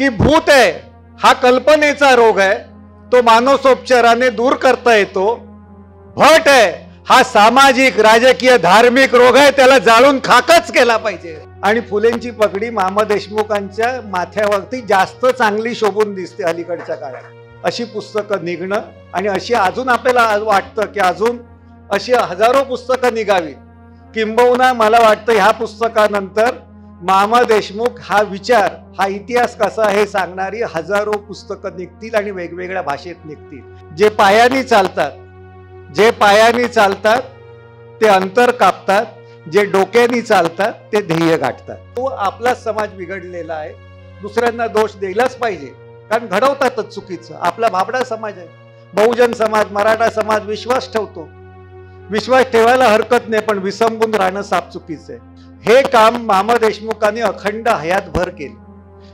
की भूत आहे हा कल्पनेचा रोग आहे, तो मानसोपचाराने दूर करता येतो. भट आहे हा सामाजिक राजकीय धार्मिक रोग आहे, त्याला जाळून खाकच केला पाहिजे. आणि फुलेंची पगडी मामा देशमुखांच्या माथ्यावरती जास्त चांगली शोभून दिसते अलीकडच्या काळात. अशी पुस्तकं निघणं आणि अशी अजून आपल्याला वाटतं की अजून अशी हजारो पुस्तकं निघावी. किंबहुना मला वाटतं ह्या पुस्तकानंतर मामा देशमुख हा विचार, हा इतिहास कसा हे सांगणारी हजारो पुस्तकं निघतील आणि वेगवेगळ्या भाषेत निघतील. जे पायानी चालतात ते अंतर कापतात, जे डोक्यानी चालतात ते ध्येय गाठतात. तो आपला समाज बिघडलेला आहे, दुसऱ्यांना दोष द्यायलाच पाहिजे, कारण घडवतातच चुकीचं. आपला भाबडा समाज आहे, बहुजन समाज, मराठा समाज विश्वास ठेवतो. विश्वास ठेवायला हरकत नाही, पण विसंबून राहणं साप चुकीचं आहे. हे काम मामा देशमुखांनी अखंड हयातभर केले.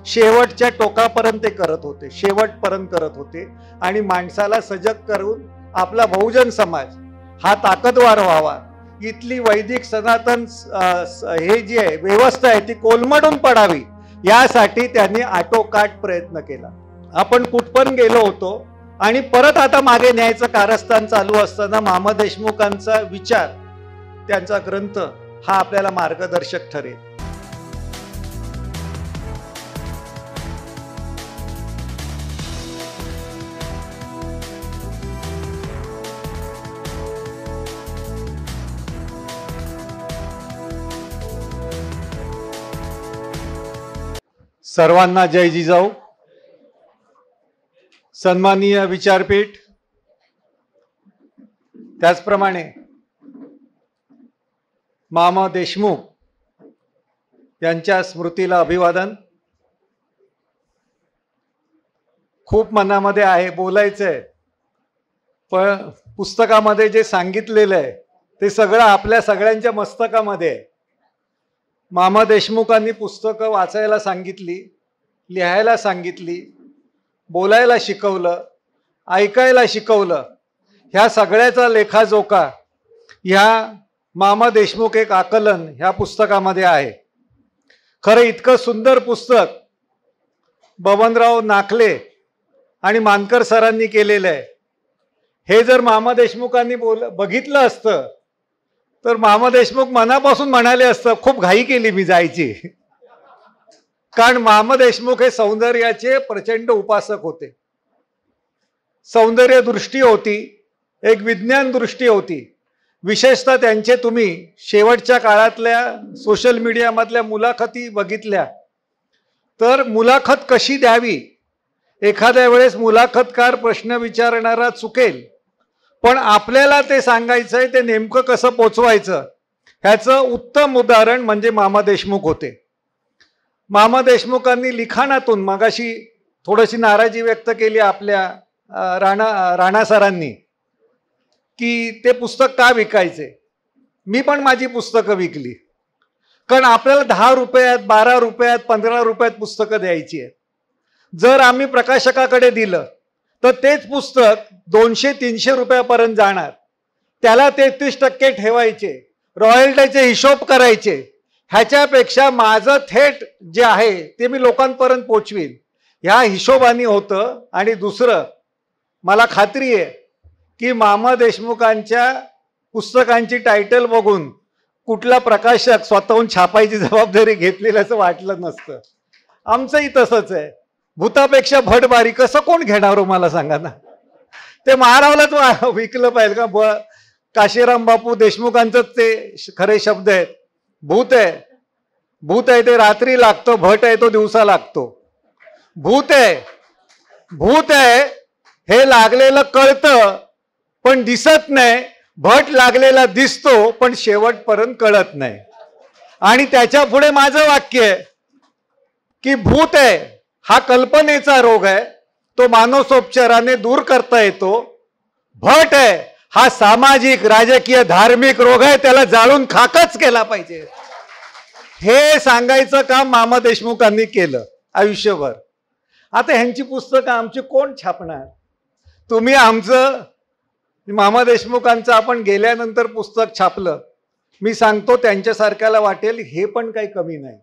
शेवटच्या टोकापर्यंत ते करत होते, शेवटपर्यंत करत होते. आणि माणसाला सजग करून आपला बहुजन समाज हा ताकदवार व्हावा, इथली वैदिक सनातन हे जी आहे व्यवस्था आहे ती कोलमडून पडावी, यासाठी त्यांनी आटोकाट प्रयत्न केला. आपण कुठपण गेलो होतो आणि परत आता मागे न्यायचं कारस्थान चालू असताना मामा देशमुखांचा विचार, त्यांचा ग्रंथ हा आपल्याला मार्गदर्शक ठरेल. सर्वांना जय जिजाऊ. सन्माननीय विचारपीठ, त्याचप्रमाणे मामा देशमुख यांच्या स्मृतीला अभिवादन. खूप मनामध्ये आहे, बोलायचंय, पण पुस्तकामध्ये जे सांगितलेलं आहे ते सगळं आपल्या सगळ्यांच्या मस्तकामध्ये आहे. मामा देशमुखांनी पुस्तकं वाचायला सांगितली, लिहायला सांगितली, बोलायला शिकवलं, ऐकायला शिकवलं. ह्या सगळ्याचा लेखाजोखा ह्या मामा देशमुख एक आकलन ह्या पुस्तकामध्ये आहे. खरं इतकं सुंदर पुस्तक बबनराव नाखले आणि मानकर सरांनी केलेलं आहे. हे जर मामा देशमुखांनी बघितलं असतं तर मामा देशमुख मनापासून म्हणाले असतं, खूप घाई केली मी जायची. कारण मामा देशमुख हे सौंदर्याचे प्रचंड उपासक होते. सौंदर्य दृष्टी होती, एक विज्ञान दृष्टी होती. विशेषतः त्यांचे तुम्ही शेवटच्या काळातल्या सोशल मीडियामधल्या मुलाखती बघितल्या तर मुलाखत कशी द्यावी, एखाद्या वेळेस मुलाखतकार प्रश्न विचारणारा चुकेल, पण आपल्याला ते सांगायचंय ते नेमकं कसं पोचवायचं ह्याचं उत्तम उदाहरण म्हणजे मामा देशमुख होते. मामा देशमुखांनी लिखाणातून मगाशी थोडीशी नाराजी व्यक्त केली आपल्या राणा सरांनी की ते पुस्तक का विकायचे. मी पण माझी पुस्तकं विकली, कारण आपल्याला 10 रुपयात, 12 रुपयात, 15 रुपयात पुस्तकं द्यायची आहेत. जर आम्ही प्रकाशकाकडे दिलं तर तेच पुस्तक 200-300 रुपयापर्यंत जाणार. त्याला 33% ठेवायचे, रॉयल्टीचे हिशोब करायचे. ह्याच्यापेक्षा माझं थेट जे आहे ते मी लोकांपर्यंत पोचवीन ह्या हिशोबाने होतं. आणि दुसरं, मला खात्री आहे की मामा देशमुखांच्या पुस्तकांची टायटल बघून कुठला प्रकाशक स्वतःहून छापायची जबाबदारी घेतलेली असं वाटलं नसतं. आमचंही तसंच आहे. भूतापेक्षा भटबारी कसं कोण घेणार हो मला सांगा ना. ते महारावलाच विकलं पाहिजे का. काशीराम बापू देशमुखांचं ते खरे शब्द आहेत. भूत आहे ते रात्री लागतो, भट आहे तो दिवसा लागतो. भूत आहे हे लागलेलं कळतं पण दिसत नाही, भट लागलेला दिसतो पण शेवटपर्यंत कळत नाही. आणि त्याच्या पुढे माझं वाक्य आहे की भूत आहे हा कल्पनेचा रोग आहे, तो मानसोपचाराने दूर करता येतो. भट आहे हा सामाजिक राजकीय धार्मिक रोग आहे, त्याला जाळून खाकच केला पाहिजे. हे सांगायचं काम मामा देशमुखांनी केलं आयुष्यभर. आता ह्यांची पुस्तकं आमची कोण छापणार. तुम्ही आमचं मामा देशमुखांचं आपण गेल्यानंतर पुस्तक छापलं, मी सांगतो त्यांच्यासारख्याला वाटेल हे पण काही कमी नाही.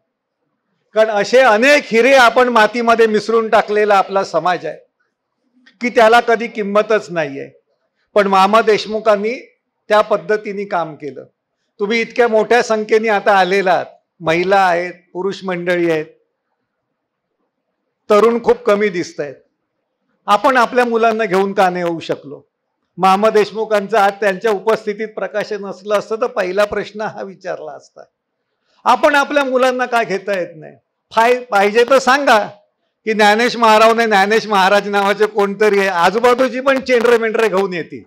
कारण असे अनेक हिरे आपण मातीमध्ये मिसळून टाकलेला आपला समाज आहे की त्याला कधी किंमतच नाहीये. पण मामा देशमुखांनी त्या पद्धतीने काम केलं. तुम्ही इतक्या मोठ्या संख्येने आता आलेला आहात, महिला आहेत, पुरुष मंडळी आहेत, तरुण खूप कमी दिसत आहेत. आपण आपल्या मुलांना घेऊन का नाही येऊ शकलो? मामा देशमुखांचं आज त्यांच्या उपस्थितीत प्रकाशन असलं असतं तर पहिला प्रश्न हा विचारला असता. आपण आपल्या मुलांना का घेता येत नाही? पाहिजे तर सांगा की ज्ञानेश महारावने ज्ञानेश महाराज नावाचे कोणतरी आहे, आजूबाजूची पण चेंडरे मेंढरे घेऊन येते,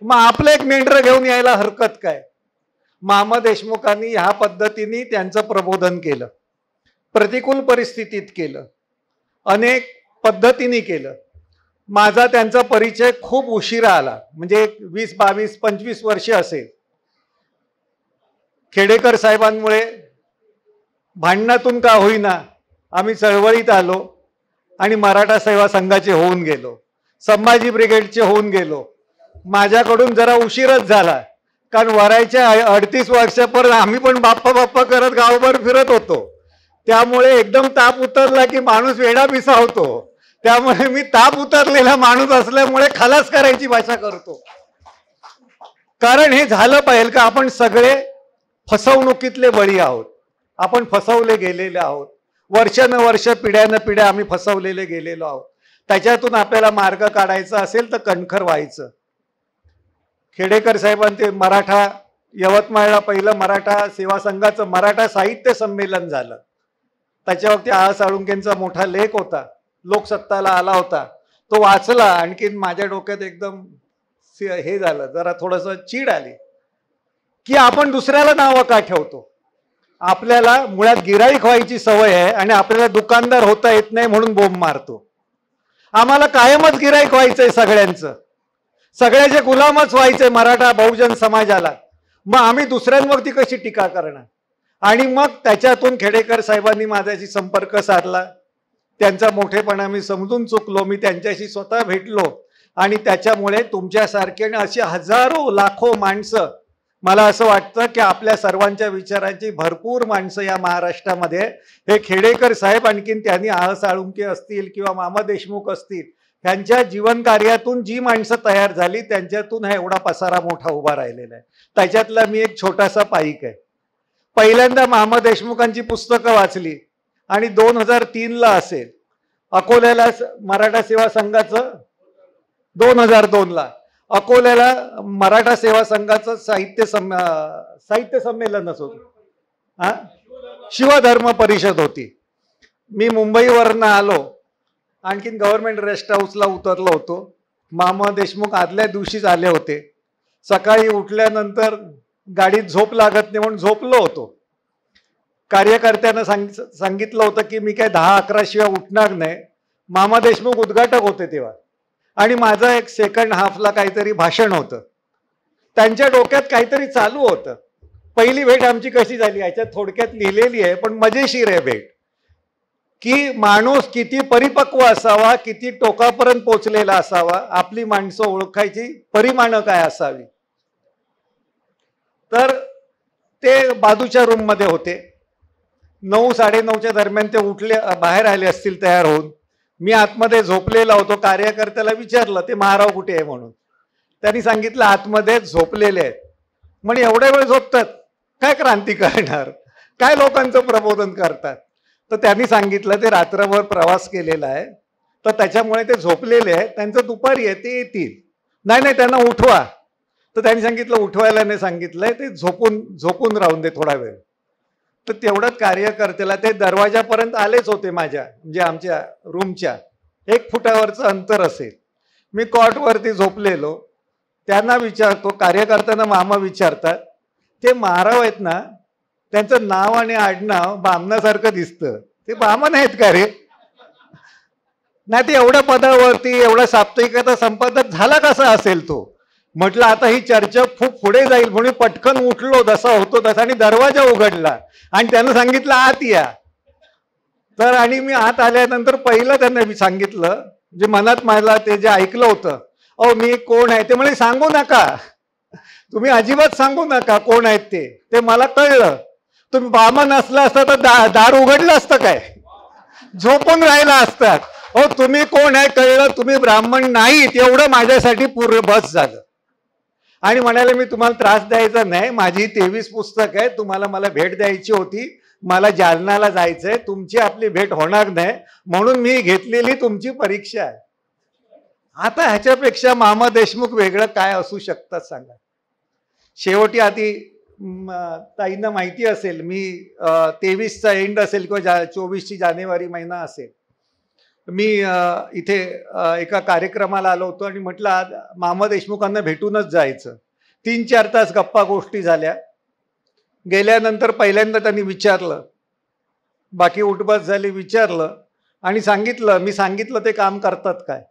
मग आपलं एक मेंढर घेऊन यायला हरकत काय? मामा देशमुखांनी ह्या पद्धतीने त्यांचं प्रबोधन केलं, प्रतिकूल परिस्थितीत केलं, अनेक पद्धतीने केलं. माझा त्यांचा परिचय खूप उशिरा आला, म्हणजे 20, 22, 25 वर्ष असेल. खेडेकर साहेबांमुळे भांडणातून का होईना आम्ही चळवळीत आलो आणि मराठा सेवा संघाचे होऊन गेलो, संभाजी ब्रिगेडचे होऊन गेलो. माझ्याकडून जरा उशीरच झाला, कारण वरायच्या 38 वर्षापर्यंत आम्ही पण बाप्पा बाप्पा करत गावभर फिरत होतो. त्यामुळे एकदम ताप उतरला की माणूस वेडा पिसा होतो. त्यामुळे मी ताप उतरलेला माणूस असल्यामुळे खलास करायची भाषा करतो. कारण हे झालं पाहिजे का आपण सगळे फसवणुकीतले बळी आहोत, आपण फसवले गेलेले आहोत. वर्षानुवर्ष पिढ्यानं पिढ्या आम्ही फसवलेले गेलेलो आहोत. त्याच्यातून आपल्याला मार्ग काढायचा असेल तर कणखर व्हायचं. खेडेकर साहेबांचे मराठा यवतमाळला पहिलं मराठा सेवा संघाचं मराठा साहित्य संमेलन झालं. त्याच्यावरती आ साळुंकेंचा मोठा लेख होता, लोकसत्ताला आला होता, तो वाचला. आणखीन माझ्या डोक्यात एकदम हे झालं, जरा थोडंसं चीड आली की आपण दुसऱ्याला नावं का ठेवतो? आपल्याला मुळात गिराईक व्हायची सवय आहे आणि आपल्याला दुकानदार होता येत नाही म्हणून बोंब मारतो. आम्हाला कायमच गिराईक व्हायचंय, सगळ्यांचं, सगळ्याचे गुलामच व्हायचंय मराठा बहुजन समाजाला. मग आम्ही दुसऱ्यांवरती कशी टीका करणार? आणि मग त्याच्यातून खेडेकर साहेबांनी माझ्याशी संपर्क साधला. त्यांचा मोठेपणा मी समजून चुकलो, मी त्यांच्याशी स्वतः भेटलो आणि त्याच्यामुळे तुमच्यासारखे अशी हजारो लाखो माणसं, मला असं वाटतं की आपल्या सर्वांच्या विचारांची भरपूर माणसं या महाराष्ट्रामध्ये, हे खेडेकर साहेब आणखीन त्यांनी आ साळुंके असतील किंवा मामा देशमुख असतील, त्यांच्या जीवन कार्यातून जी माणसं तयार झाली त्यांच्यातून हा एवढा पसारा मोठा उभा राहिलेला आहे. त्याच्यातला मी एक छोटासा पाईक आहे. पहिल्यांदा मामा देशमुखांची पुस्तकं वाचली आणि 2003ला असेल अकोल्याला मराठा सेवा संघाचं, 2002ला अकोल्याला मराठा सेवा संघाचं साहित्य संमेलनच होतं, शिवधर्म परिषद होती. मी मुंबईवरनं आलो, आणखीन गव्हर्नमेंट रेस्ट हाऊसला उतरलो होतो. मामा देशमुख आदल्या दिवशीच आले होते. सकाळी उठल्यानंतर गाडीत झोप लागत नाही म्हणून झोपलो होतो. कार्यकर्त्यांना सांगितलं होतं की मी काय 10-11 शिवाय उठणार नाही. मामा देशमुख उद्घाटक होते तेव्हा आणि माझं एक सेकंड हाफला काहीतरी भाषण होतं. त्यांच्या डोक्यात काहीतरी चालू होतं. पहिली भेट आमची कशी झाली याच्यात थोडक्यात लिहिलेली आहे, पण मजेशीर आहे भेट, की माणूस किती परिपक्व असावा, किती टोकापर्यंत पोचलेला असावा, आपली माणसं ओळखायची परिमाणं काय असावी. तर ते बाजूच्या रूममध्ये होते. 9-9:30च्या दरम्यान ते उठले, बाहेर आले असतील तयार होऊन. मी आतमध्ये झोपलेला होतो. कार्यकर्त्याला विचारलं ते महाराव कुठे आहे म्हणून. त्यांनी सांगितलं आतमध्ये झोपलेले आहेत. म्हणजे एवढ्या वेळ झोपतात, काय क्रांती करणार, काय लोकांचं प्रबोधन करतात. तर त्यांनी सांगितलं ते रात्रभर प्रवास केलेला आहे, तर त्याच्यामुळे ते झोपलेले आहेत, त्यांचं दुपारी आहे, ते येतील. नाही त्यांना उठवा. तर त्यांनी सांगितलं उठवायला नाही सांगितलंय, ते झोपून राहून दे थोडा वेळ. तर तेवढ्यात कार्यकर्त्याला, ते दरवाजापर्यंत आलेच होते माझ्या, म्हणजे आमच्या रूमच्या 1 फुटावरचं अंतर असेल. मी कॉटवरती झोपलेलो. त्यांना विचारतो, कार्यकर्त्यांना मामा विचारतात, ते महाराव आहेत ना, त्यांचं नाव आणि आडनाव बामणासारखं दिसतं, ते बामण आहेत का रे? नाही, ते एवढ्या पदावरती, एवढा साप्ताहिकता संपादक झाला कसा असेल तो. म्हटलं आता ही चर्चा खूप पुढे जाईल म्हणून पटकन उठलो, जसा होतो तसा, आणि दरवाजा उघडला आणि त्यानं सांगितलं आत या. तर आणि मी आत आल्यानंतर पहिलं त्यांना मी सांगितलं, जे मनात मला ते जे ऐकलं होतं, अहो मी कोण आहे ते म्हणे सांगू नका, तुम्ही अजिबात सांगू नका कोण आहेत ते मला कळलं. तुम्ही ब्राह्मण असला असता तर दार उघडलं असतं काय? झोपून राहिला असतात. हो, तुम्ही कोण आहे कळलं, तुम्ही ब्राह्मण नाहीत एवढं माझ्यासाठी पूर्ण बस झालं. आणि म्हणाले मी तुम्हाला त्रास द्यायचा नाही, माझी 23 पुस्तक आहे, तुम्हाला मला भेट द्यायची होती, मला जालन्याला जायचंय, तुमची आपली भेट होणार नाही म्हणून मी घेतलेली तुमची परीक्षा आहे. आता ह्याच्यापेक्षा मामा देशमुख वेगळं काय असू शकतात सांगा. शेवटी आधी ताईंना माहिती असेल, मी 23चा एंड असेल किंवा 24ची जानेवारी महिना असेल, मी इथे एका कार्यक्रमाला आलो होतो आणि म्हटलं आज मामा देशमुखांना भेटूनच जायचं. 3-4 तास गप्पा गोष्टी झाल्या. गेल्यानंतर पहिल्यांदा त्यांनी विचारलं, बाकी उठबस झाली, विचारलं आणि सांगितलं, मी सांगितलं ते काम करतात काय?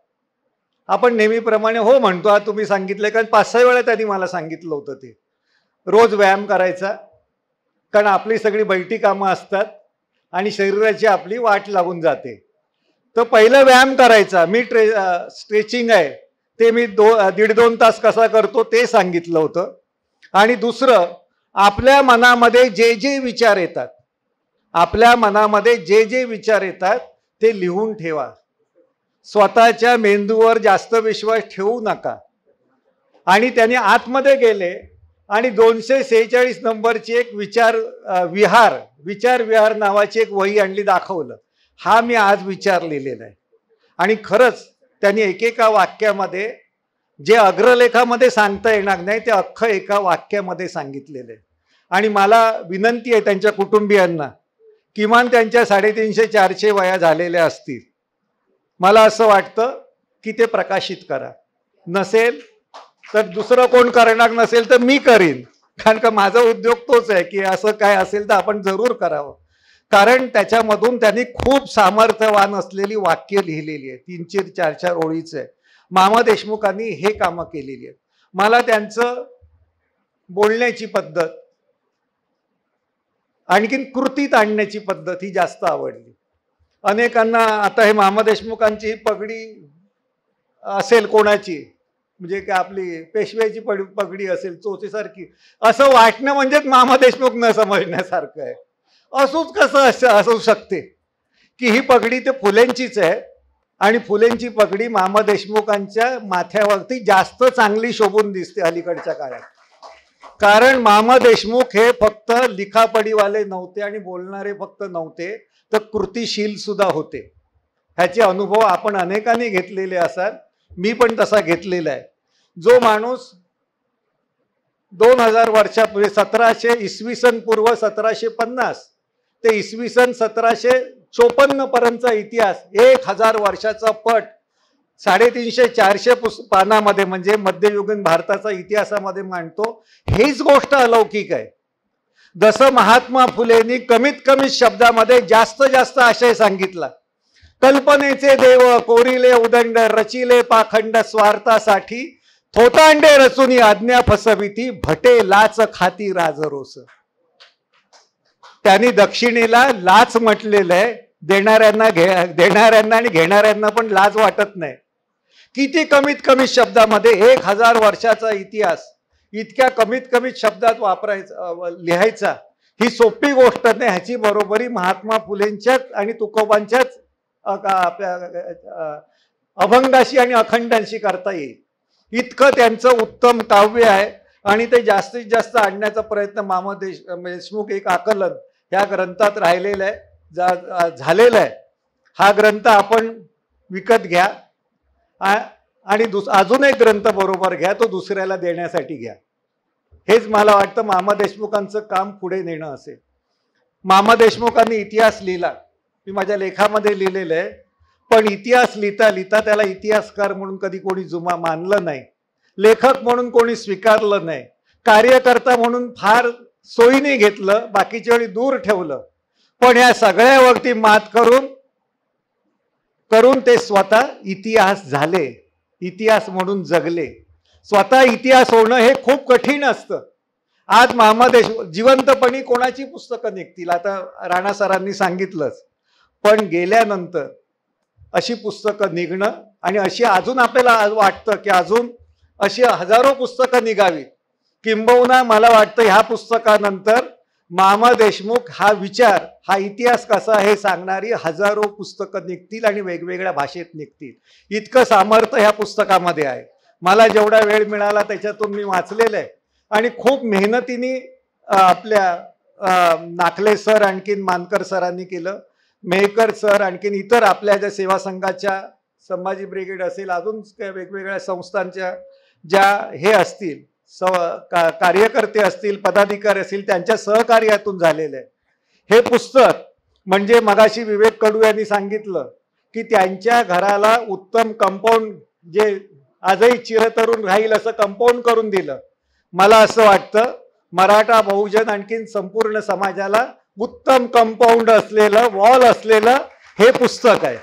आपण नेहमीप्रमाणे हो म्हणतो, तुम्ही सांगितलंय, कारण 5-6 वेळा त्यांनी मला सांगितलं होतं ते रोज व्यायाम करायचा, कारण आपली सगळी बैठी कामं असतात आणि शरीराची आपली वाट लागून जाते. तर पहिलं व्यायाम करायचा, मी स्ट्रेचिंग आहे ते मी 1.5-2 तास कसा करतो ते सांगितलं होतं. आणि दुसरं, आपल्या मनामध्ये जे जे विचार येतात, आपल्या मनामध्ये जे जे विचार येतात ते लिहून ठेवा. स्वतःच्या मेंदूवर जास्त विश्वास ठेवू नका. आणि त्यांनी आतमध्ये गेले आणि 246 नंबरची एक विचार विहार नावाची एक वही आणली, दाखवलं. हा मी आज विचार लिहिलेला आहे. आणि खरंच त्यांनी एकेका वाक्यामध्ये जे अग्रलेखामध्ये सांगता येणार नाही ते अख्खं एका वाक्यामध्ये सांगितलेलं आहे. आणि मला विनंती आहे त्यांच्या कुटुंबियांना, किमान त्यांच्या 350-400 वया झालेल्या असतील, मला असं वाटतं की ते प्रकाशित करा. नसेल तर दुसरं कोण करणार नसेल तर मी करीन, कारण का माझा उद्योग तोच आहे की असं काय असेल तर आपण जरूर करावं. कारण त्याच्यामधून त्यांनी खूप सामर्थ्यवान असलेली वाक्य लिहिलेली आहे, 3-4 ओळीचं आहे. मामा देशमुखांनी हे कामं केलेली आहेत. मला त्यांचं बोलण्याची पद्धत, आणखीन कृतीत आणण्याची पद्धत ही जास्त आवडली. अनेकांना आता हे मामा देशमुखांची पगडी असेल कोणाची, म्हणजे काय आपली पेशव्याची पगडी असेल चोचीसारखी, असं वाटणं म्हणजेच मामा देशमुख न समजण्यासारखं आहे. असूच कसं असू शकते की ही पगडी ते फुलेंचीच आहे आणि फुलेंची पगडी मामा देशमुखांच्या माथ्यावरती जास्त चांगली शोभून दिसते अलीकडच्या काळात. कारण मामा देशमुख हे फक्त लिखापडीवाले नव्हते आणि बोलणारे फक्त नव्हते, तर कृतीशील सुद्धा होते. ह्याचे अनुभव आपण अनेकांनी घेतलेले असाल, मी पण तसा घेतलेला आहे. जो माणूस 2000 वर्षापूर्वी 1700 इसवी सन पूर्व 1750 ते इसवी सन 1754 पर्यंतचा इतिहास, 1000 वर्षाचा पट 350-400 पानामध्ये म्हणजे मध्ययुगीन भारताचा इतिहासामध्ये मांडतो. हीच गोष्ट अलौकिक आहे. जसं महात्मा फुलेंनी कमीत कमी शब्दामध्ये जास्त आशय सांगितला. कल्पनेचे देव कोरिले उदंड, रचिले पाखंड स्वार्थासाठी, थोतांडे रचुनी आज्ञा फसविती, भटे लाच खाती राजरोस. त्यांनी दक्षिणेला लाच म्हटलेलं आहे. देणाऱ्यांना आणि घेणाऱ्यांना पण लाज वाटत नाही. किती कमीत कमी शब्दामध्ये 1000 वर्षाचा इतिहास इतक्या कमीत कमी शब्दात लिहायचा ही सोपी गोष्ट नाही. ह्याची बरोबरी महात्मा फुलेंच्याच आणि तुकोबांच्याच अभंगाशी आणि अखंडांशी करता येईल. इतकं त्यांचं उत्तम काव्य आहे आणि ते जास्तीत जास्त आणण्याचा प्रयत्न मामा देशमुख एक आकलन ह्या ग्रंथात राहिलेलं आहे, झालेलं आहे. हा ग्रंथ आपण विकत घ्या आणि अजून एक ग्रंथ बरोबर घ्या, तो दुसऱ्याला देण्यासाठी घ्या. हेच मला वाटतं मामा देशमुखांचं काम पुढे नेणं असेल. मामा देशमुखांनी इतिहास लिहिला, मी माझ्या लेखामध्ये लिहिलेलं आहे, पण इतिहास लिहिता लिहिता त्याला इतिहासकार म्हणून कधी कोणी मानलं नाही, लेखक म्हणून कोणी स्वीकारलं नाही, कार्यकर्ता म्हणून फार सोयीने घेतलं, बाकीच्या वेळी दूर ठेवलं. पण या सगळ्यावरती मात करून ते स्वतः इतिहास झाले, इतिहास म्हणून जगले. स्वतः इतिहास होणं हे खूप कठीण असतं. आज मामा देशमुख जिवंतपणी कोणाची पुस्तकं निघतील आता राणा सरांनी सांगितलंच, पण गेल्यानंतर अशी पुस्तकं निघणं आणि अशी अजून आपल्याला वाटतं की अजून अशी हजारो पुस्तकं निघावीत. किंबहुना मला वाटतं ह्या पुस्तकानंतर मामा देशमुख हा विचार, हा इतिहास कसा हे सांगणारी हजारो पुस्तकं निघतील आणि वेगवेगळ्या भाषेत निघतील. इतकं सामर्थ्य ह्या पुस्तकामध्ये आहे. मला जेवढा वेळ मिळाला त्याच्यातून मी वाचलेलं आहे आणि खूप मेहनतीने आपल्या नाखले सर, आणखीन मानकर सरांनी केलं, मेहकर सर, आणखीन इतर आपल्या ज्या सेवा संघाच्या संभाजी ब्रिगेड असेल, अजून वेगवेगळ्या संस्थांच्या ज्या हे असतील कार्यकर्ते असतील, पदाधिकारी असतील, त्यांच्या सहकार्यातून झालेलं आहे. हे पुस्तक म्हणजे मगाशी विवेक कडू यांनी सांगितलं की त्यांच्या घराला उत्तम कंपाऊंड, जे आजही चिरतरुण राहील असं कंपाऊंड करून दिलं. मला असं वाटतं मराठा, बहुजन, आणखीन संपूर्ण समाजाला उत्तम कंपाऊंड असलेलं, वॉल असलेलं हे पुस्तक आहे.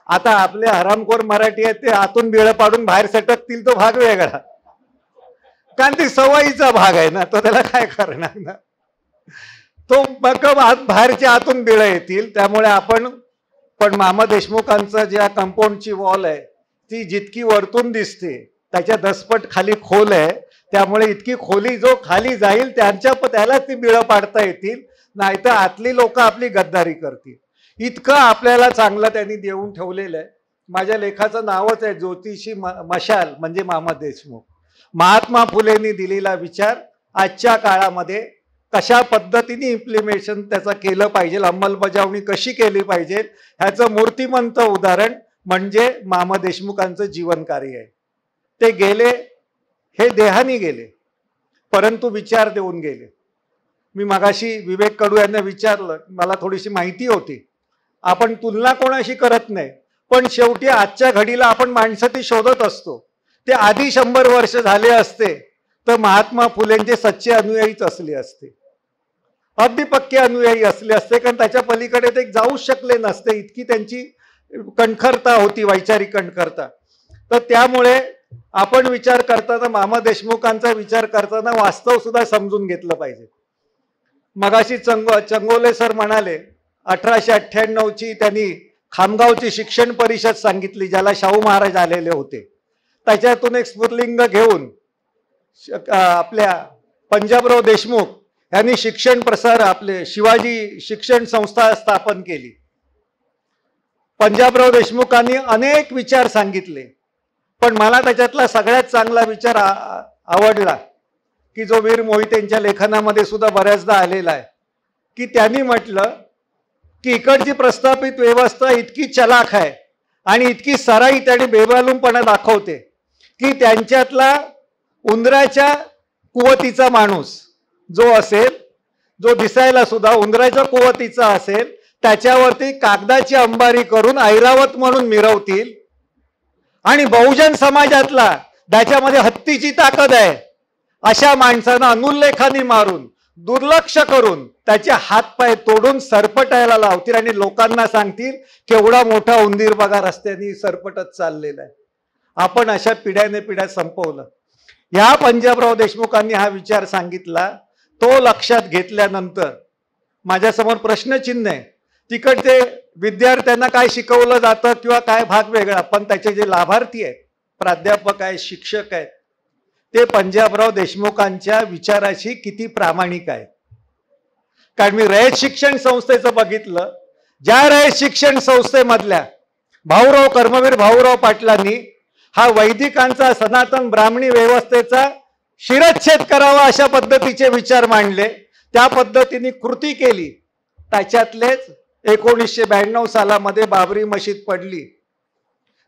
आता आपले हरामखोर मराठी आहेत ते आतून बिळं पाडून बाहेर सटकतील, तो भाग वेगळा, कारण ती सवयीचा भाग आहे ना, तो त्याला काय करणार ना, तो बाहेरच्या आतून बिळं येतील. त्यामुळे पण मामा देशमुखांचं ज्या कंपाऊंडची वॉल आहे ती जितकी वरतून दिसते त्याच्या 10 पट खाली खोल आहे. त्यामुळे इतकी खोली जो खाली जाईल त्यालाच ती बिळं पाडता येतील, नाहीतर आतली लोक आपली गद्दारी करतील. इतकं आपल्याला चांगलं त्यांनी देऊन ठेवलेलं आहे. माझ्या लेखाचं नावच आहे ज्योतिषी मशाल, म्हणजे मामा देशमुख. महात्मा फुलेंनी दिलेला विचार आजच्या काळामध्ये कशा पद्धतीने इम्प्लिमेशन त्याचं केलं पाहिजे, अंमलबजावणी कशी केली पाहिजे, ह्याचं मूर्तिमंत उदाहरण म्हणजे मामा देशमुखांचं जीवन कार्य आहे. ते गेले, हे देहानी गेले, परंतु विचार देऊन गेले. मी मगाशी विवेक कडू यांना विचारलं, मला थोडीशी माहिती होती, आपण तुलना कोणाशी करत नाही, पण शेवटी आजच्या घडीला आपण माणसं ती शोधत असतो. ते आधी 100 वर्ष झाले असते तर महात्मा फुलेंचे सच्चे अनुयायीच असले असते, अगदी पक्के अनुयायी असले असते, कारण त्याच्या पलीकडे ते जाऊच शकले नसते, इतकी त्यांची कणखरता होती, वैचारिक कणखरता. तर त्यामुळे आपण विचार करताना, मामा देशमुखांचा विचार करताना वास्तव सुद्धा समजून घेतलं पाहिजे. मगाशी चंगोले सर म्हणाले 1898ची त्यांनी खामगावची शिक्षण परिषद सांगितली, ज्याला शाहू महाराज आलेले होते. त्याच्यातून एक स्फुरलिंग घेऊन आपल्या पंजाबराव देशमुख यांनी शिक्षण प्रसार, आपले शिवाजी शिक्षण संस्था स्थापन केली. पंजाबराव देशमुखांनी अनेक विचार सांगितले, पण मला त्याच्यातला सगळ्यात चांगला विचार आवडला की जो वीर मोहितेंच्या लेखनामध्ये सुद्धा बऱ्याचदा आलेला आहे, की त्यांनी म्हटलं की इकडची प्रस्थापित व्यवस्था इतकी चलाख आहे आणि इतकी सराई त्यांनी बेमालूमपणा दाखवते की त्यांच्यातला उंदराच्या कुवतीचा माणूस जो असेल, जो दिसायला सुद्धा उंदराच्या कुवतीचा असेल, त्याच्यावरती कागदाची अंबारी करून ऐरावत म्हणून मिरवतील, आणि बहुजन समाजातला त्याच्यामध्ये हत्तीची ताकद आहे अशा माणसांना अनुल्लेखाने मारून, दुर्लक्ष करून त्याचे हातपाय तोडून सरपटायला लावतील आणि लोकांना सांगतील केवढा मोठा उंदीर बघा रस्त्याने सरपटत चाललेला आहे. आपण अशा पिढ्याने पिढ्या संपवलं. ह्या पंजाबराव देशमुखांनी हा विचार सांगितला, तो लक्षात घेतल्यानंतर माझ्यासमोर प्रश्नचिन्ह आहे. तिकडचे विद्यार्थ्यांना काय शिकवलं जातं किंवा काय भाग वेगळा, पण त्याचे जे लाभार्थी आहेत, प्राध्यापक आहेत, शिक्षक आहेत, ते पंजाबराव देशमुखांच्या विचाराशी किती प्रामाणिक आहेत. कारण मी रयत शिक्षण संस्थेचं बघितलं, ज्या रयत शिक्षण संस्थेमधल्या कर्मवीर भाऊराव पाटलांनी हा वैदिकांचा सनातन ब्राह्मणी व्यवस्थेचा शिरच्छेद करावा अशा पद्धतीचे विचार मांडले, त्या पद्धतीने कृती केली. त्याच्यातलेच 1992 सालामध्ये बाबरी मशीद पडली,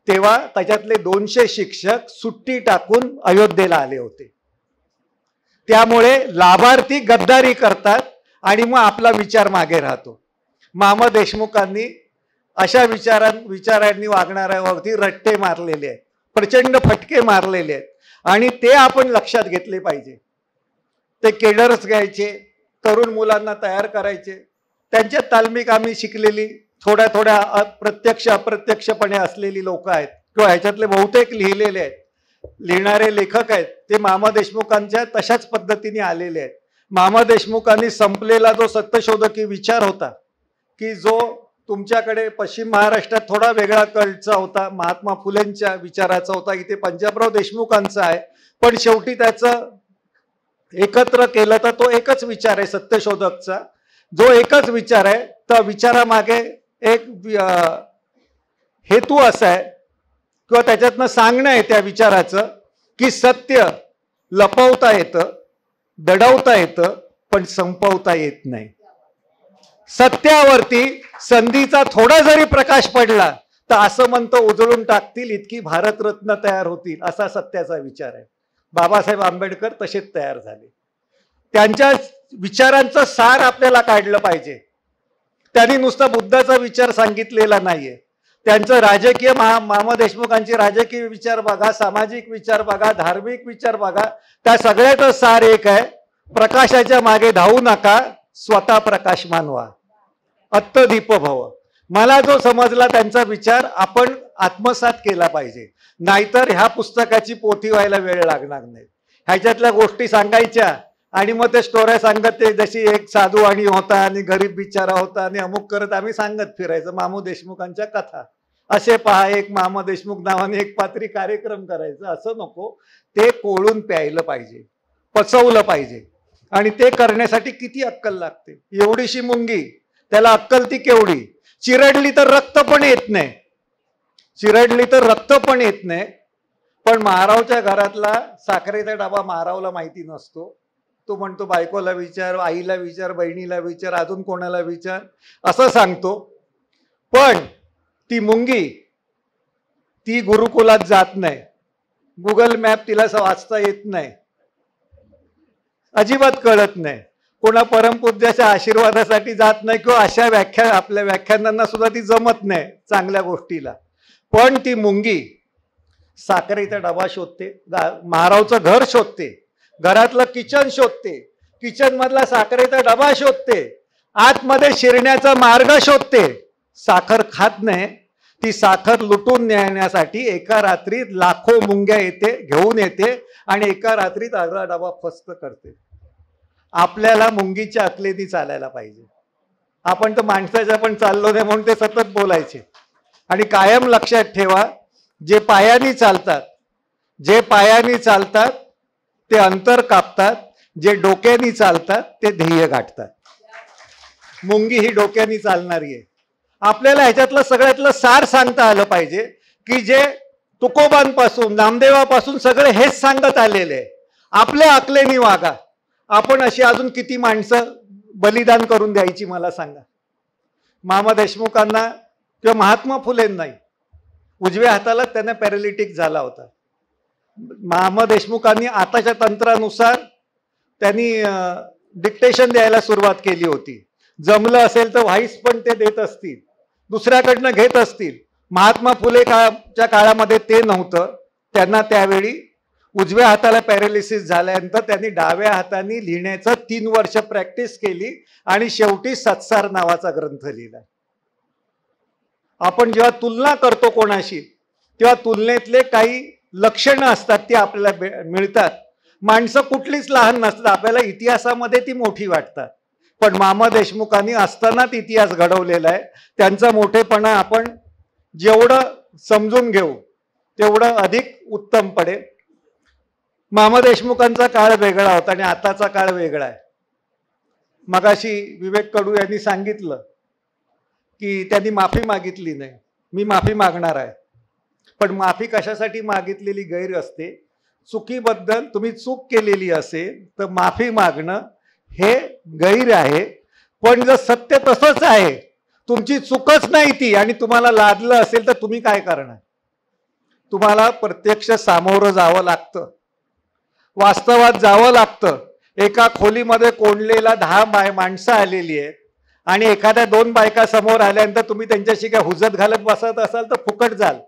तेव्हा त्याच्यातले 200 शिक्षक सुट्टी टाकून अयोध्येला आले होते. त्यामुळे लाभार्थी गद्दारी करतात आणि मग आपला विचार मागे राहतो. मामा देशमुखांनी अशा विचारांनी वागणाऱ्यावरती रट्टे मारलेले आहेत, प्रचंड फटके मारलेले आहेत, आणि ते आपण लक्षात घेतले पाहिजे. ते केडर्स घ्यायचे, तरुण मुलांना तयार करायचे, त्यांच्या तालमीक आम्ही शिकलेली थोड्या प्रत्यक्ष अप्रत्यक्षपणे असलेली लोक आहेत, किंवा ह्याच्यातले बहुतेक लिहिलेले आहेत, लिहिणारे लेखक आहेत, ते मामा देशमुखांच्या तशाच पद्धतीने आलेले आहेत. मामा देशमुखांनी संपलेला जो सत्यशोधकी विचार होता, की जो तुमच्याकडे पश्चिम महाराष्ट्रात थोडा वेगळा कळचा होता, महात्मा फुलेंच्या विचाराचा होता, इथे पंजाबराव देशमुखांचा आहे, पण शेवटी त्याचं एकत्र केलं तर तो एकच विचार आहे सत्यशोधकचा. जो एकच विचार आहे त्या विचारामागे एक हेतू असा आहे किंवा त्याच्यातनं सांगणं आहे त्या विचाराचं की सत्य लपवता येतं, दडवता येतं, पण संपवता येत नाही. सत्यावरती संधीचा थोडा जरी प्रकाश पडला तर असं म्हणतं उजळून टाकतील इतकी भारतरत्न तयार होतील, असा सत्याचा विचार आहे. बाबासाहेब आंबेडकर तसेच तयार झाले. त्यांच्या विचारांचं सार आपल्याला काढलं पाहिजे. त्यांनी नुसता बुद्धाचा विचार सांगितलेला नाहीये. त्यांचं राजकीय मामा देशमुखांचे राजकीय विचार बघा, सामाजिक विचार बघा, धार्मिक विचार बघा, त्या सगळ्याचं सार एक आहे, प्रकाशाच्या मागे धावू नका, स्वतः प्रकाशमान व्हा, अत्तदीप भव. मला जो समजला त्यांचा विचार आपण आत्मसात केला पाहिजे, नाहीतर ह्या पुस्तकाची पोथी व्हायला वेळ लागणार नाही. ह्याच्यातल्या गोष्टी सांगायच्या आणि मग ते स्टोऱ्या सांगत ते जशी एक साधू आणि होता आणि गरीब बिचारा होता आणि अमुक करत आम्ही सांगत फिरायचं मामू देशमुखांच्या कथा. असे पहा एक मामा देशमुख नावाने एक पात्री कार्यक्रम करायचा, असं नको. ते कोळून प्यायलं पाहिजे, पचवलं पाहिजे. आणि ते करण्यासाठी किती अक्कल लागते. एवढीशी मुंगी, त्याला अक्कल ती केवढी. चिरडली तर रक्त पण येत नाही, चिरडली तर रक्त पण येत नाही. पण महारावच्या घरातला साखरेचा डबा महारावला माहिती नसतो. तो म्हणतो बायकोला विचार, आईला विचार, बहिणीला विचार, अजून कोणाला विचार, असं सांगतो. पण ती मुंगी ती गुरुकुलात जात नाही, गुगल मॅप तिला वाचता येत नाही, अजिबात कळत नाही, कोणा परमपूज्याच्या आशीर्वादासाठी जात नाही किंवा अशा आपल्या व्याख्यानांना सुद्धा ती जमत नाही चांगल्या गोष्टीला. पण ती मुंगी साखरेचा डबा शोधते, महारावचं घर शोधते, घरातलं किचन शोधते, किचन मधला साखरेचा डबा शोधते, आतमध्ये शिरण्याचा मार्ग शोधते. साखर खात नाही, ती साखर लुटून नेण्यासाठी एका रात्रीत लाखो मुंग्या येते, घेऊन येते आणि एका रात्रीत अर्धा डबा फस्त करते. आपल्याला मुंगीच्या अकलेनी चालायला पाहिजे. आपण तर माणसाच्या पण चाललो नाही म्हणून ते सतत बोलायचे. आणि कायम लक्षात ठेवा, जे पायानी चालतात, जे पायानी चालतात ते अंतर कापतात, जे डोक्यानी चालतात ते ध्येय गाठतात. मुंगी ही डोक्यानी चालणारी आहे. आपल्याला ह्याच्यातलं सगळ्यातलं सार सांगता आलं पाहिजे की जे तुकोबांपासून नामदेवापासून सगळे हेच सांगत आलेले आहे. आपल्या अकलेनी वागा. आपण अशी अजून किती माणसं बलिदान करून द्यायची मला सांगा. मामा देशमुखांना किंवा महात्मा फुलेंनाही उजव्या हाताला त्यांना पॅरालिटिक झाला होता. मामा देशमुखांनी आताच्या तंत्रानुसार त्यांनी डिक्टेशन द्यायला सुरुवात केली होती. जमलं असेल तर व्हाईस पण ते देत असतील, दुसऱ्याकडनं घेत असतील. महात्मा फुले च्या काळामध्ये ते नव्हतं. त्यांना त्यावेळी उजव्या हाताला पॅरालिसिस झाल्यानंतर त्यांनी डाव्या हाताने लिहिण्याचं 3 वर्ष प्रॅक्टिस केली आणि शेवटी सत्सार नावाचा ग्रंथ लिहिला. आपण जेव्हा तुलना करतो कोणाशी तेव्हा तुलनेतले काही लक्षणं असतात ती आपल्याला मिळतात. माणसं कुठलीच लहान नसतात, आपल्याला इतिहासामध्ये ती मोठी वाटतात. पण मामा देशमुखांनी असतानाच इतिहास घडवलेला आहे. त्यांचा मोठेपणा आपण जेवढं समजून घेऊ तेवढं अधिक उत्तम पडेल. मामा देशमुखांचा काळ वेगळा होता आणि आताचा काळ वेगळा आहे. मगाशी विवेक कडू यांनी सांगितलं की त्यांनी माफी मागितली नाही. मी माफी मागणार आहे, पण माफी कशासाठी मागितलेली गैर असते. चुकीबद्दल तुम्ही चूक केलेली असेल तर माफी मागणं हे गैर आहे. पण जर सत्य तसंच आहे, तुमची चूकच नाही ती आणि तुम्हाला लादलं असेल तर तुम्ही काय करणार. तुम्हाला प्रत्यक्ष सामोरं जावं लागतं, वास्तवात जावं लागतं. एका खोलीमध्ये कोंडलेला 10 माणसं आलेली आहेत आणि एखाद्या 2 बायका समोर आल्यानंतर तुम्ही त्यांच्याशी काय हुजत घालत बसत असाल तर फुकट जाल.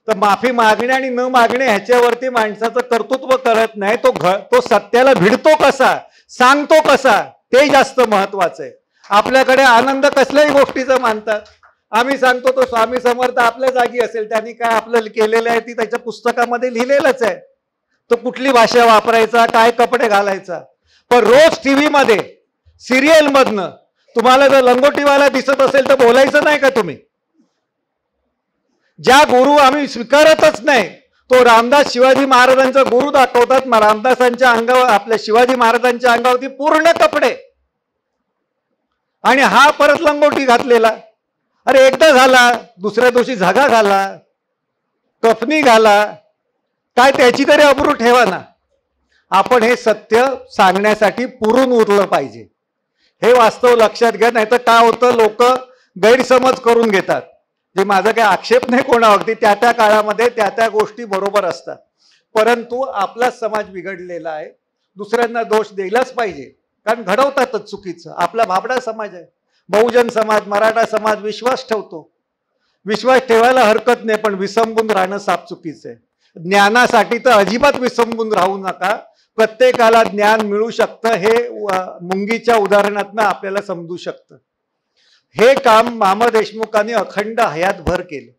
तर माफी मागणे आणि न मागणे ह्याच्यावरती माणसाचं कर्तृत्व करत नाही. तो सत्याला भिडतो कसा, सांगतो कसा, ते जास्त महत्वाचं आहे. आपल्याकडे आनंद कसल्याही गोष्टीचं मानतात. आम्ही सांगतो तो स्वामी समर्थ आपल्या जागी असेल, त्यांनी काय आपलं केलेलं आहे ती त्याच्या पुस्तकामध्ये लिहिलेलंच आहे. तो कुठली भाषा वापरायचा, काय कपडे घालायचा. पण रोज टीव्ही मध्ये सिरियल मधनं तुम्हाला जर लंगोटीवाला दिसत असेल तर बोलायचं नाही का तुम्ही. ज्या गुरु आम्ही स्वीकारतच नाही तो रामदास शिवाजी महाराजांचा गुरु दाखवतात. मग रामदासांच्या अंगावर, आपल्या शिवाजी महाराजांच्या अंगावरती पूर्ण कपडे, आणि हा परत लंगोटी घातलेला. अरे एकदा घाला, दुसऱ्या दिवशी झगा घाला, कफनी घाला, काय त्याची तरी अब्रू ठेवा ना. आपण हे सत्य सांगण्यासाठी पुरून उरलं पाहिजे. हे वास्तव लक्षात घ्या, नाही तर काय होतं, लोक गैरसमज करून घेतात. जे माझा काही आक्षेप नाही कोणावरती, त्या त्या काळामध्ये त्या त्या गोष्टी बरोबर असतात, परंतु आपला समाज बिघडलेला आहे. दुसऱ्यांना दोष द्यायलाच पाहिजे, कारण घडवतातच चुकीचं. आपला भाबडा समाज आहे, बहुजन समाज, मराठा समाज विश्वास ठेवतो. विश्वास ठेवायला हरकत नाही, पण विसंबून राहणं साप चुकीचं आहे. ज्ञानासाठी तर अजिबात विसंबून राहू नका. प्रत्येकाला ज्ञान मिळू शकतं, हे मुंगीच्या उदाहरणातनं आपल्याला समजू शकतं. हे काम मामा देशमुखांनी अखंड हयातभर केले.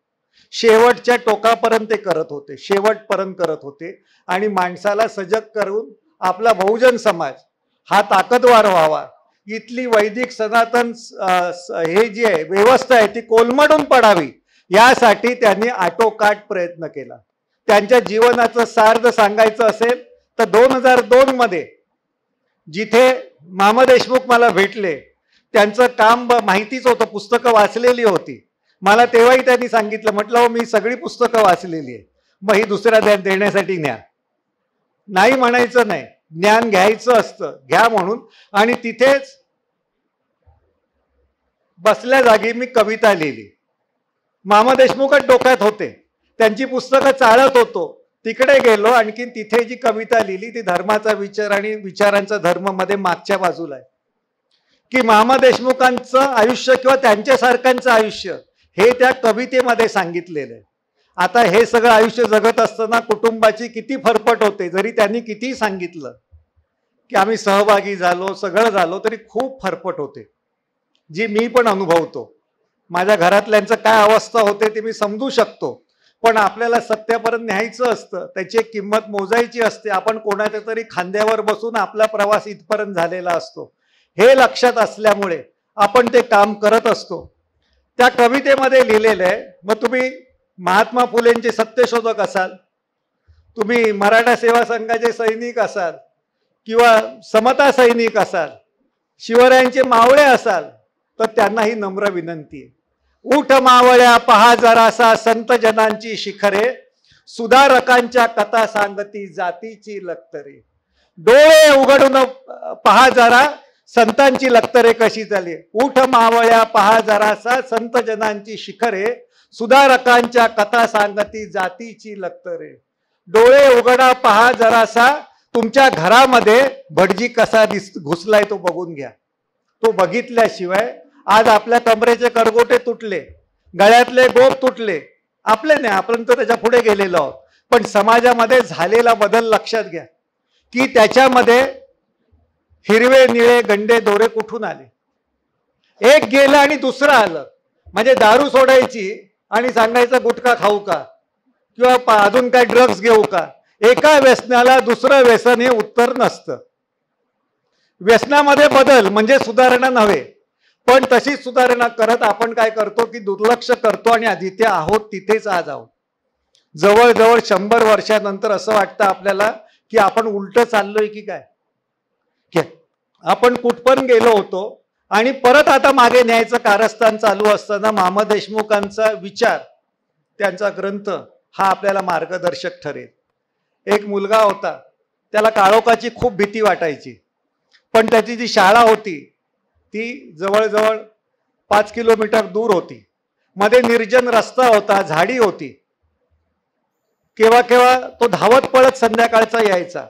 शेवटच्या टोकापर्यंत ते करत होते, शेवटपर्यंत करत होते. आणि माणसाला सजग करून आपला बहुजन समाज हा ताकदवार व्हावा, इथली वैदिक सनातन हे जी आहे व्यवस्था आहे ती कोलमडून पडावी, यासाठी त्यांनी आटोकाट प्रयत्न केला. त्यांच्या जीवनाचं सार जर सांगायचं असेल तर 2002 मध्ये जिथे मामा देशमुख मला भेटले, त्यांचं काम माहितीच होतं, पुस्तकं वाचलेली होती. मला तेव्हाही त्यांनी सांगितलं, म्हटलं हो मी सगळी पुस्तकं वाचलेली आहे, मग ही दुसऱ्या देण्यासाठी न्या. नाही म्हणायचं नाही, ज्ञान घ्यायचं असतं, घ्या म्हणून. आणि तिथेच बसल्या जागी मी कविता लिहिली. मामा देशमुखच डोक्यात होते, त्यांची पुस्तकं चाळत होतो, तिकडे गेलो. आणखी तिथे जी कविता लिहिली ती धर्माचा विचार आणि विचारांचा धर्म मध्ये मागच्या बाजूला आहे, की मामा देशमुखांचं आयुष्य किंवा त्यांच्यासारख्यांचं आयुष्य हे त्या कवितेमध्ये सांगितलेलं आहे. आता हे सगळं आयुष्य जगत असताना कुटुंबाची किती फरफट होते, जरी त्यांनी किती सांगितलं की आम्ही सहभागी झालो, सगळं झालो, तरी खूप फरफट होते, जी मी पण अनुभवतो. माझ्या घरातल्यांचं काय अवस्था होते ते मी समजू शकतो. पण आपल्याला सत्यापर्यंत न्यायचं असतं, त्याची एक किंमत मोजायची असते. आपण कोणाच्या तरी खांद्यावर बसून आपला प्रवास इथपर्यंत झालेला असतो, हे लक्षात असल्यामुळे आपण ते काम करत असतो. त्या कवितेमध्ये लिहिलेलं आहे. मग तुम्ही महात्मा फुलेंचे सत्यशोधक असाल, तुम्ही मराठा सेवा संघाचे सैनिक असाल, किंवा समता सैनिक असाल, शिवरायांचे मावळे असाल, तर त्यांना ही नम्र विनंती आहे. उठ मावळ्या पहा जरासा संत जनांची शिखरे, सुधारकांच्या कथा सांगती जातीची लक्तरे. डोळे उघडून पहा जरा संतांची लक्तरे कशी झाली. उठ मावळ्या पहा जरासा संत जनांची शिखरे, सुधारकांच्या कथा सांगती जातीची लक्तरे. डोळे उघडा पहा जरासा, तुमच्या घरामध्ये भटजी कसा घुसलाय तो बघून घ्या. तो बघितल्याशिवाय आज आपल्या कमरेचे करगोटे तुटले, गळ्यातले गोप तुटले, आपले नाही, आपण तर त्याच्या पुढे गेलेलो आहोत, पण समाजामध्ये झालेला बदल लक्षात घ्या, की त्याच्यामध्ये हिरवे निळे गंडे दोरे कुठून आले. एक गेलं आणि दुसरं आलं. म्हणजे दारू सोडायची आणि सांगायचं गुटखा खाऊ का, किंवा अजून काय ड्रग्ज घेऊ का. एका व्यसनाला दुसरं व्यसन हे उत्तर नसतं. व्यसनामध्ये बदल म्हणजे सुधारणा नव्हे, पण तशीच सुधारणा करत आपण काय करतो की दुर्लक्ष करतो, आणि जिथे आहोत तिथेच आज आहोत. जवळजवळ 100 वर्षानंतर असं वाटतं आपल्याला की आपण उलट चाललोय की काय, आपण कुठपर्यंत गेलो होतो. आणि परत आता मागे न्यायचं कारस्थान चालू असताना मामा देशमुखांचा विचार, त्यांचा ग्रंथ हा आपल्याला मार्गदर्शक ठरेल. एक मुलगा होता, त्याला काळोखाची खूप भीती वाटायची, पण त्याची जी शाळा होती ती जवळजवळ 5 किलोमीटर दूर होती. मध्ये निर्जन रस्ता होता, झाडी होती. केव्हा केव्हा तो धावत पळत संध्याकाळचा यायचा.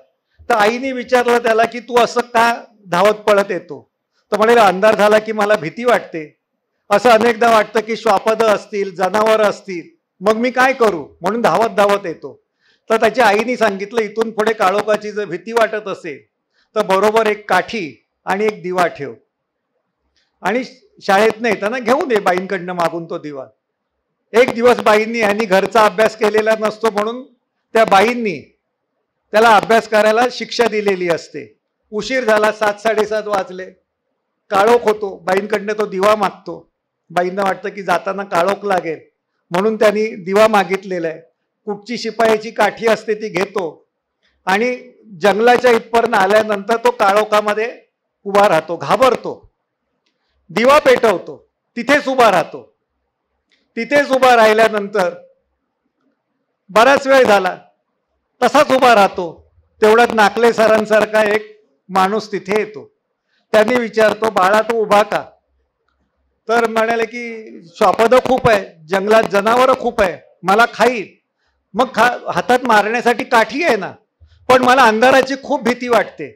तर आईने विचारलं त्याला की तू असं का धावत पळत येतो. तर म्हणे अंधार झाला की मला भीती वाटते. असं अनेकदा वाटतं की श्वापद असतील, जनावर असतील, मग मी काय करू, म्हणून धावत धावत येतो. तर त्याच्या आईने सांगितलं इथून पुढे काळोखाची जर भीती वाटत असेल तर बरोबर एक काठी आणि एक दिवा ठेव, आणि शाळेतनं येताना घेऊन ये बाईंकडनं मागून तो दिवा. एक दिवस बाईंनी, ह्यांनी घरचा अभ्यास केलेला नसतो म्हणून त्या बाईंनी त्याला अभ्यास करायला शिक्षा दिलेली असते. उशीर झाला, 7-7:30 वाजले, काळोख होतो, बाईंकडनं तो दिवा मागतो. बाईंना वाटतं की जाताना काळोख लागेल म्हणून त्यांनी दिवा मागितलेला आहे. कुठची शिपायाची काठी असते ती घेतो आणि जंगलाच्या इथपर्यंत आल्यानंतर तो काळोखामध्ये उभा राहतो, घाबरतो, दिवा पेटवतो, तिथेच उभा राहतो. तिथेच उभा राहिल्यानंतर बराच वेळ झाला तसाच उभा राहतो. तेवढ्यात नाकले सरांसारखा एक माणूस तिथे येतो. त्यांनी विचारतो, बाळा तू उभा का? तर म्हणाले की श्वापद खूप आहे, जंगलात जनावरं खूप आहे, मला खाईल. मग हातात मारण्यासाठी काठी आहे ना, पण मला अंधाराची खूप भीती वाटते.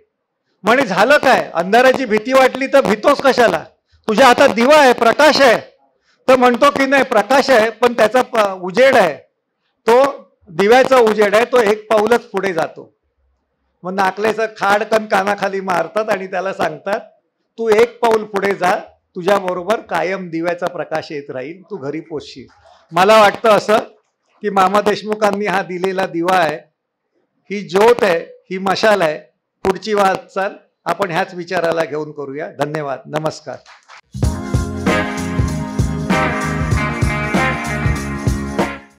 म्हणे झालं काय, अंधाराची भीती वाटली तर भीतोस कशाला, तुझ्या हातात दिवा आहे, प्रकाश आहे. तर म्हणतो की नाही प्रकाश आहे पण त्याचा उजेड आहे, तो दिव्याचा उजेड आहे, तो एक पाऊलच पुढे जातो. मग नाकलेचं खाडकन कानाखाली मारतात आणि त्याला सांगतात, तू एक पाऊल पुढे जा, तुझ्याबरोबर कायम दिव्याचा प्रकाश येत राहील, तू घरी पोचशील. मला वाटतं असं की मामा देशमुखांनी हा दिलेला दिवा आहे, ही ज्योत आहे, ही मशाल आहे. पुढची वाटचाल आपण ह्याच विचाराला घेऊन करूया. धन्यवाद, नमस्कार.